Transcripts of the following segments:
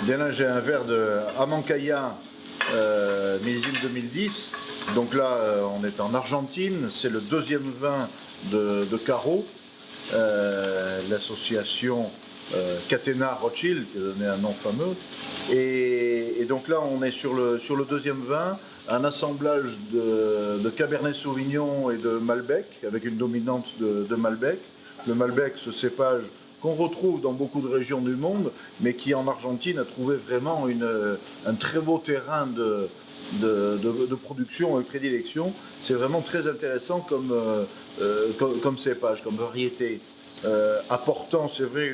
Bien là, j'ai un verre de Amancaya millésime 2010. Donc là, on est en Argentine. C'est le deuxième vin de Caro, l'association Catena Rothschild, qui a donné un nom fameux. Et donc là, on est sur le deuxième vin, un assemblage de Cabernet Sauvignon et de Malbec, avec une dominante de Malbec. Le Malbec, ce cépage qu'on retrouve dans beaucoup de régions du monde, mais qui en Argentine a trouvé vraiment un très beau terrain de production et prédilection. C'est vraiment très intéressant comme cépage, comme variété, apportant, c'est vrai,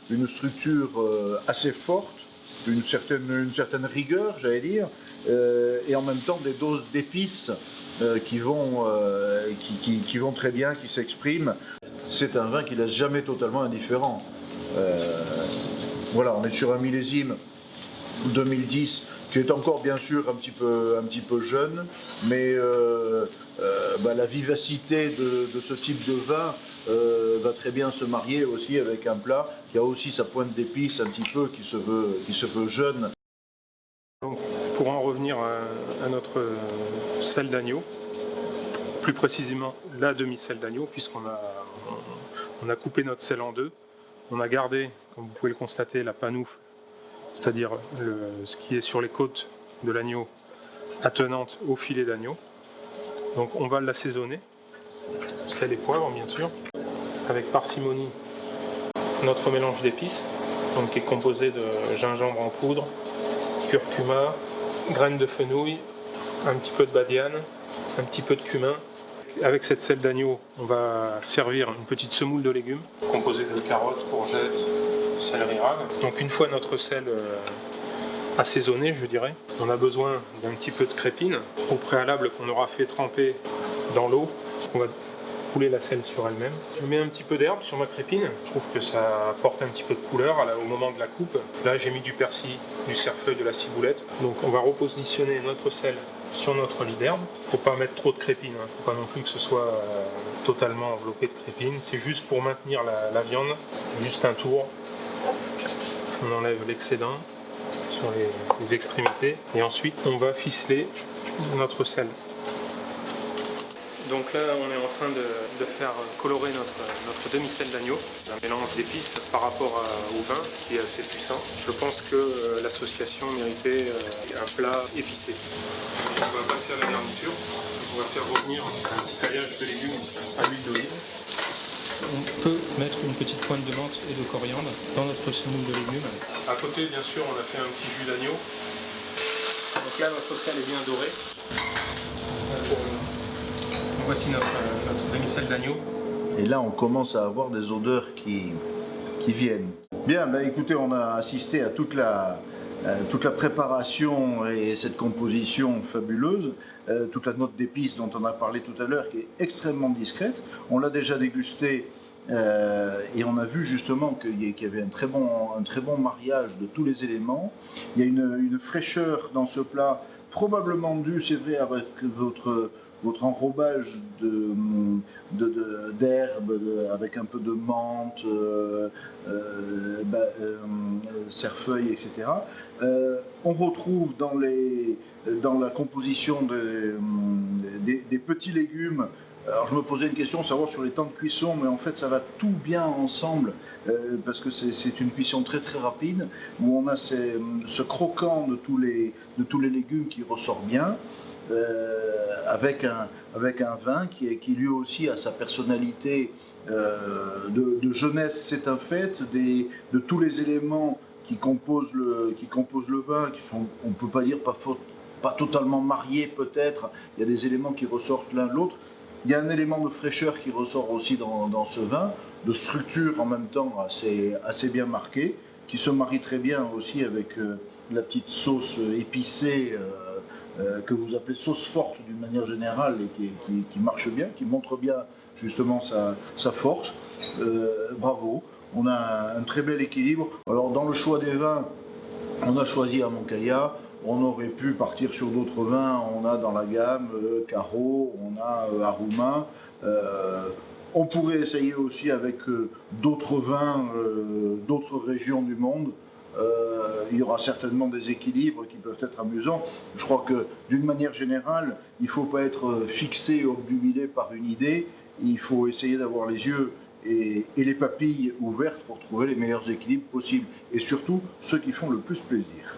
une structure assez forte, une certaine rigueur, j'allais dire, et en même temps des doses d'épices qui vont très bien, qui s'expriment. C'est un vin qui laisse jamais totalement indifférent. Voilà, on est sur un millésime 2010 qui est encore bien sûr un petit peu jeune, mais la vivacité de ce type de vin va très bien se marier aussi avec un plat qui a aussi sa pointe d'épices un petit peu qui se veut jeune. Donc, pour en revenir à notre selle d'agneau, plus précisément la demi-selle d'agneau, puisqu'on a coupé notre selle en deux. On a gardé, comme vous pouvez le constater, la panoufle, c'est-à-dire ce qui est sur les côtes de l'agneau, attenante au filet d'agneau. Donc on va l'assaisonner, sel et poivre bien sûr, avec parcimonie notre mélange d'épices, donc qui est composé de gingembre en poudre, curcuma, graines de fenouil, un petit peu de badiane, un petit peu de cumin. Avec cette selle d'agneau, on va servir une petite semoule de légumes composée de carottes, courgettes, céleri rave. Donc une fois notre selle assaisonnée, je dirais, on a besoin d'un petit peu de crépine. Au préalable qu'on aura fait tremper dans l'eau, on va couler la selle sur elle-même. Je mets un petit peu d'herbe sur ma crépine, je trouve que ça apporte un petit peu de couleur au moment de la coupe. Là j'ai mis du persil, du cerfeuil, de la ciboulette. Donc on va repositionner notre selle sur notre lit d'herbe. Il ne faut pas mettre trop de crépine, il ne faut pas non plus que ce soit totalement enveloppé de crépine. C'est juste pour maintenir la viande, juste un tour. On enlève l'excédent sur les extrémités et ensuite on va ficeler notre selle. Donc là on est en train de faire colorer notre demi-selle d'agneau, un mélange d'épices par rapport au vin qui est assez puissant. Je pense que l'association méritait un plat épicé. On va passer à la garniture, on va faire revenir un petit alliage de légumes à l'huile d'olive. On peut mettre une petite pointe de menthe et de coriandre dans notre semoule de légumes. À côté, bien sûr, on a fait un petit jus d'agneau. Donc là, notre selle est bien dorée. Voici notre demi-selle d'agneau. Et là, on commence à avoir des odeurs qui viennent. Bien, écoutez, on a assisté à toute la préparation et cette composition fabuleuse, toute la note d'épices dont on a parlé tout à l'heure, qui est extrêmement discrète. On l'a déjà dégusté et on a vu justement qu'il y avait un très bon mariage de tous les éléments. Il y a une fraîcheur dans ce plat, probablement due, c'est vrai, avec votre enrobage d'herbes, avec un peu de menthe, cerfeuil, etc. On retrouve dans la composition des petits légumes. Alors je me posais une question, savoir sur les temps de cuisson, mais en fait ça va tout bien ensemble parce que c'est une cuisson très très rapide où on a ce croquant de tous les légumes qui ressort bien. Avec un vin qui lui aussi a sa personnalité de jeunesse, c'est un fait, de tous les éléments qui composent le vin, qui sont, on ne peut pas dire pas totalement mariés peut-être, il y a des éléments qui ressortent l'un de l'autre. Il y a un élément de fraîcheur qui ressort aussi dans ce vin, de structure en même temps assez bien marquée, qui se marie très bien aussi avec la petite sauce épicée que vous appelez sauce forte d'une manière générale et qui marche bien, qui montre bien justement sa force. Bravo, on a un très bel équilibre. Alors dans le choix des vins, on a choisi Amancaya. On aurait pu partir sur d'autres vins, on a dans la gamme Caro, on a Aruma. On pourrait essayer aussi avec d'autres vins, d'autres régions du monde. Il y aura certainement des équilibres qui peuvent être amusants. Je crois que d'une manière générale, il ne faut pas être fixé, obnubilé par une idée. Il faut essayer d'avoir les yeux et les papilles ouvertes pour trouver les meilleurs équilibres possibles. Et surtout, ceux qui font le plus plaisir.